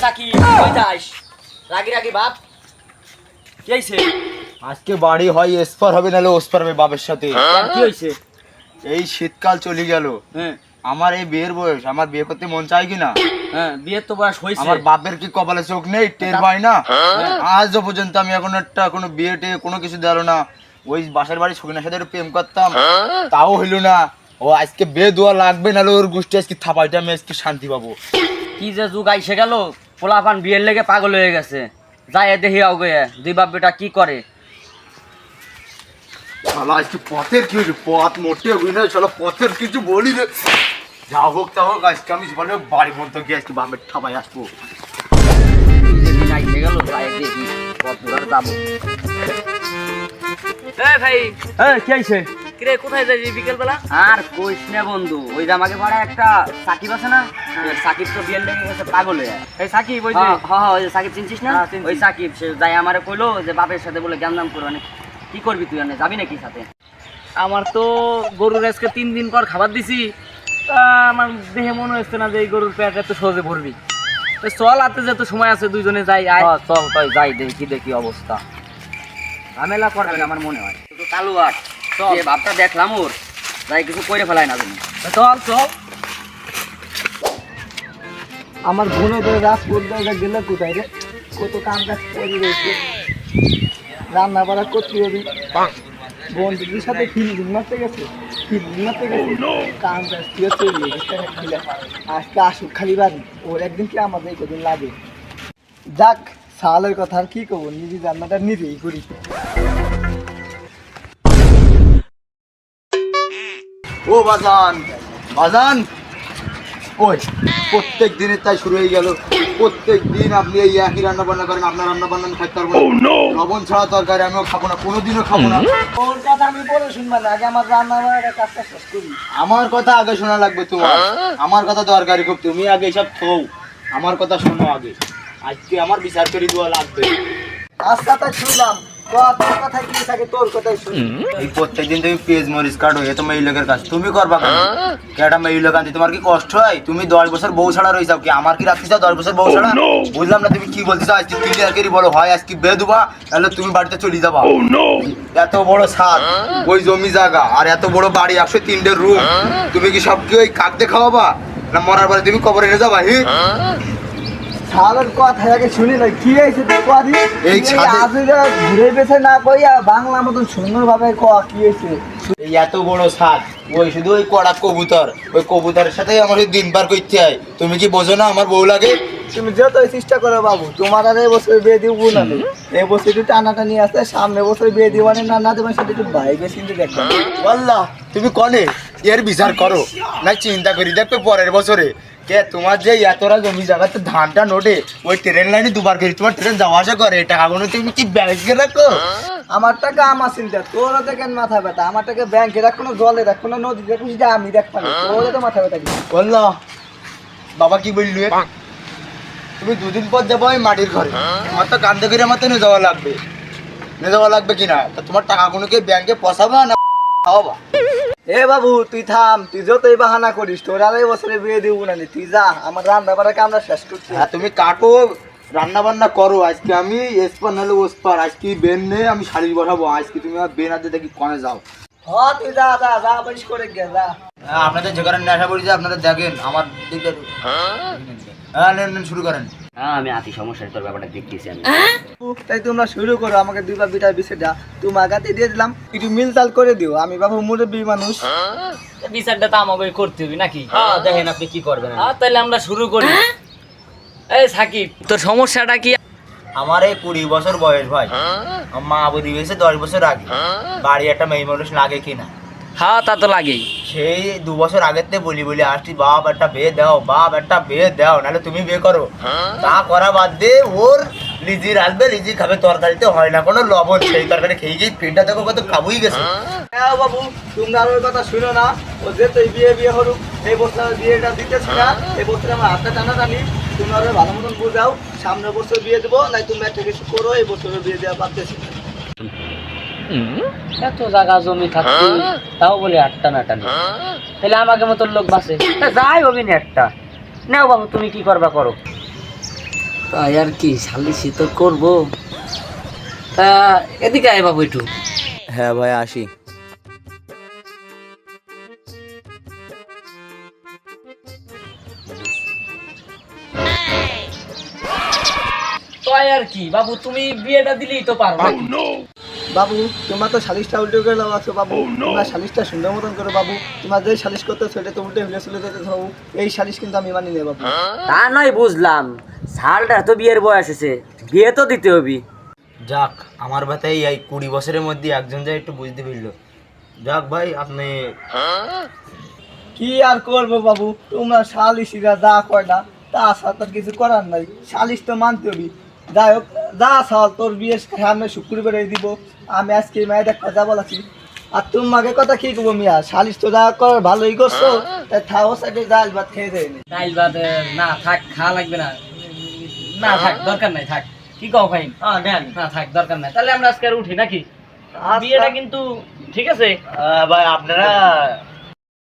Psaki কই যাস? রাগি রাগি বাপ কি হইছে? আজকে বাড়ি হয় এসপার হবে নাহলে ওসপার হবে বাপের সাথে। কি হইছে? এই শীতকাল চলে গেল, হ্যাঁ আমার এই বিয়ের বয়স, আমার বিয়ে করতে মন চায় কিনা? হ্যাঁ, বিয়ের তো বয়স হইছে। আমার বাপের কি কপালে চোখ নেই, টের পাই না? আজও পর্যন্ত আমি এখন কোনো বিয়ে টিয়ে কোনো কিছু দিল না। ওই বাসার বাড়ি সকিনার সাথে একটু প্রেম করতাম, তাও হইল না। ও আজকে বিয়ে দেওয়া লাগবে, নাহলে ওর গোষ্ঠী আজকে থাপাইটা আমি আজকে শান্তি পাবো। কি যে যুগ আইসে গেল, পোলাপান বিয়ের লেগে পাগল হয়ে গেছে। যাই দেখি আগে দুই বাপ বেটা কি করে। শালা আজকে পথের কি হয়েছে? পথ মোটে হই না, শালা পথের কিছু বলি রে। যা হোক তা হোক, আজকে আমি জীবনে বাড়ি পর্যন্ত গিয়ে আজকে বাপের ঠাপাই আসবো। যেদিন আইসে গেল যাই দেখি কত দূর আর যাবো। ভাই কি হয়েছে? কিরে কোথায় যাই বিকেল বেলা? আর কইস না বন্ধু, ওই যে আমাকে পাড়া একটা সাকিব আছে না, সাকিব তো বিয়ের লেগে গেছে পাগল হয়ে। এই সাকিব ওই যে হ্যাঁ ওই যে সাকিব চিনছিস না? ওই সাকিব সে যাই আমারে কইলো যে বাপের সাথে বলে জ্ঞান করো। মানে কি করবি তুই? মানে যাবি নাকি সাথে? আমার তো গরুর আজকে 3 দিন পর খাবার দিছি, তা আমার দেখে মনে হচ্ছে না যে এই গরুর পেট এত সহজে ভরবি। তো চল, হাতে যত সময় আছে দুইজনে যাই। আয় চল তাই যাই দেখি দেখি অবস্থা। ঝামেলা করবে না আমার মনে হয়। তো কালু আট যে বাপটা দেখলাম ওর, যাই কিছু করে ফেলাই না তুমি। চল চল। আমার বোনের রাজপুর গেলে কোথায় রে? কত কাম কাজ করে রয়েছে, রান্না বাড়া করতে হবে। বন্ধুদের সাথে ফিল্ডিং মারতে গেছে, কাম কাজ দিয়ে চলে গেছে। আজকে আসুক খালি বাড়ি, ওর একদিন কি আমাদের কদিন লাগে। যাক, সালের কথা আর কি করবো, নিজে রান্নাটা নিজেই করি। ও বাজান, বাজান, ওই প্রত্যেক দিনের তাই শুরু হয়ে গেল। প্রত্যেক দিন আপনি এই একই রান্না বান্না করেন, আপনার রান্না বান্না আমি খাইতে পারবো না। লবণ ছাড়া তরকারি আমিও খাবো না, কোনোদিনও খাবো না। ওর কথা আমি বলে শুনবা না, আগে আমার রান্না বান্নার কাজটা শেষ করি। আমার কথা আগে শোনা লাগবে তোমার, আমার কথা দরকারি খুব। তুমি আগে এসব থৌ, আমার কথা শোনো আগে। আজকে আমার বিচার করে দেওয়া লাগবে। আচ্ছা তাই শুনলাম, তোর কথা কি থাকে, তোর কথাই শুনি। এই প্রত্যেকদিন তুমি পেজ মরিচ কাটো, এ তো মেয়ে কাজ তুমি করবা কেন? কেটা মেয়ে লোক আনতে তোমার কি কষ্ট হয়? তুমি 10 বছর বউ ছাড়া রয়ে যাও কি? আমার কি রাখতে চাও 10 বছর বউ ছাড়া? বুঝলাম না তুমি কি বলতে চাও। আজকে ক্লিয়ার করে বলো, হয় আজকে বেয়ে দেবা, তাহলে তুমি বাড়িতে চলে যাবা। এত বড় ছাদ, ওই জমি জায়গা, আর এত বড় বাড়ি, 103টে রুম, তুমি কি সব কি ওই কাক দিয়ে খাওয়াবা না মরার পরে তুমি কবরে নিয়ে যাবা? হি সালের কথা আগে শুনি না, কি হয়েছে তোর কথা? এই আজ ঘুরে বেছে না কইয়া বাংলা মতন সুন্দর ভাবে কি হয়েছে? এই এত বড় ছাদ, ওই শুধু ওই কড়া কবুতর, ওই কবুতরের সাথে আমাদের দিন পার করতে হয়। তুমি কি বোঝো না আমার বউ লাগে? তুমি যতই চেষ্টা করো বাবু, তোমার আর এই বছর বিয়ে দিব না। এই বছর একটু টানাটানি আছে, সামনে বছর বিয়ে দিব না, না দেবেন সেটা একটু ভাইবে চিন্তা দেখবেন। আল্লাহ, তুমি কনে এর বিচার করো না, চিন্তা করি দেখবে পরের বছরে। কে তোমার যে এতটা জমি জায়গাতে ধানটা নোটে, ওই ট্রেন লাইনে দুবার করে তোমার ট্রেন যাওয়া আসা করে, টাকাগুলো তুমি কি ব্যাংকে রাখো? আমার টাকা আমার চিন্তা, তোর দেখেন মাথা ব্যথা। আমার টাকা ব্যাংকে রাখো না, জলে রাখো না, নদী রাখো, সেটা আমি দেখতাম। তোর তো মাথা ব্যথা কি? আল্লাহ, বাবা কি বললি? তুমি 2 দিন পর যাবো ওই মাটির ঘরে, আমার তো কান্দে করে আমার তো নিয়ে যাওয়া লাগবে। নিয়ে যাওয়া লাগবে কিনা? তা তোমার টাকাগুলো কি ব্যাংকে পচাবা না খাওয়াবা? এ বাবু তুই থাম, তুই যতই বাহানা করিস, তোর আর এই বছরে বিয়ে দিব না। তুই যা, আমার রান্না বাড়াকে আমরা শেষ করছি। হ্যাঁ, তুমি কাটো, রান্না বান্না করো। আজকে আমি এসপার নাহলে ওসপার, আজকে বেন নেই, আমি শাড়ি বসাবো। আজকে তুমি আমার বেন আনতে দেখি কনে যাও। হ্যাঁ তুই যা যা যা, বেশ করে গে যা। হ্যাঁ, আপনাদের যে কারণে নেশা করি যে আপনারা দেখেন আমার দিকে। হ্যাঁ, নেন শুরু করেন। হ্যাঁ আমি আতি সমস্যার তোর ব্যাপারটা দেখতেছি আমি। তাই তোমরা শুরু করো, আমাকে 2 বা বিটার বিষয়টা তোমার কাছে দিয়ে দিলাম, একটু মিলতাল করে দিও। আমি বাবু মুরব্বী মানুষ, বিচারটা তো আমাকে করতে হবে নাকি? হ্যাঁ দেখেন আপনি কি করবেন। তাহলে আমরা শুরু করি। এই সাকিব, তোর সমস্যাটা কি? আমার এই 20 বছর বয়স ভাই, আমার মা বলি হয়েছে 10 বছর আগে। বাড়ি একটা মেয়ে মানুষ লাগে কিনা? হ্যাঁ তা তো লাগেই। সেই 2 বছর আগের থেকে বলি বলি আসছি, বাপ একটা বিয়ে দাও, বাপ একটা বিয়ে দাও, নাহলে তুমি বিয়ে করো। তা করা বাদ দিয়ে ওর লিজি রাখবে, লিজি খাবে, তরকারিতে হয় না কোনো লবণ, সেই তরকারি খেয়ে গিয়ে পেটটা দেখো কত কাবুই গেছে। হ্যাঁ বাবু, তোমরা আর ওর কথা শুনো না। ও যে তুই বিয়ে হলুক, এই বছর বিয়েটা দিতেছি না, এই বছর আমার হাতটা টানা টানি। তোমরা ওরা ভালো মতন বুঝাও, সামনের বছর বিয়ে দেবো, নাই তোমরা একটা কিছু করো, এই বছরের বিয়ে দেওয়া পারতেছি না। এত জায়গা জমি থাকতে তাও বলে আটটা না টানি, তাহলে আমাকে মতো লোক বাসে যাই হবি না একটা। নাও বাবু তুমি কি করবা করো। তাই আর কি সালিশি তো করবো। তা এদিকে আয় বাবু একটু। হ্যাঁ ভাই আসি। তাই আর কি বাবু তুমি বিয়েটা দিলেই তো পারো নাকি? বাবু তোমার তো সালিশটা উল্টে করে লাগছো বাবু, তোমার সালিশটা সুন্দর মতন করো বাবু। তোমার যে সালিশ করতে সেটা তো উল্টে হলে চলে যেতে বাবু। এই সালিশ কিন্তু আমি মানি না বাবু। তা নয় বুঝলাম, সালটা তো বিয়ের বয়স এসে, বিয়ে তো দিতে হবে। যাক আমার ভাতাই এই 20 বছরের মধ্যে একজন যা একটু বুঝতে পারলো। যাক ভাই আপনি কি আর করবো বাবু, তোমরা সালিশিরা যা কয় না তা ছাড়া তো কিছু করার নাই, সালিশ তো মানতে হবে। যাই হোক যা সাল তোর বিয়ে সামনে শুক্রবারে দিব, আমি আজকে মায়ের দেখা যাবো আছি। আর তোমাকে কথা কি করবো মিয়া, সালিশ তো যা করার ভালোই করছো, তাই থাও সাইডে ডাল ভাত খেয়ে দেয়নি। ডাইল ভাত না থাক, খাওয়া লাগবে না, না থাক দরকার নাই থাক। কি কও ভাই? না থাক দরকার নাই, তাহলে আমরা আজকে আর উঠি নাকি? বিয়েটা কিন্তু ঠিক আছে ভাই আপনারা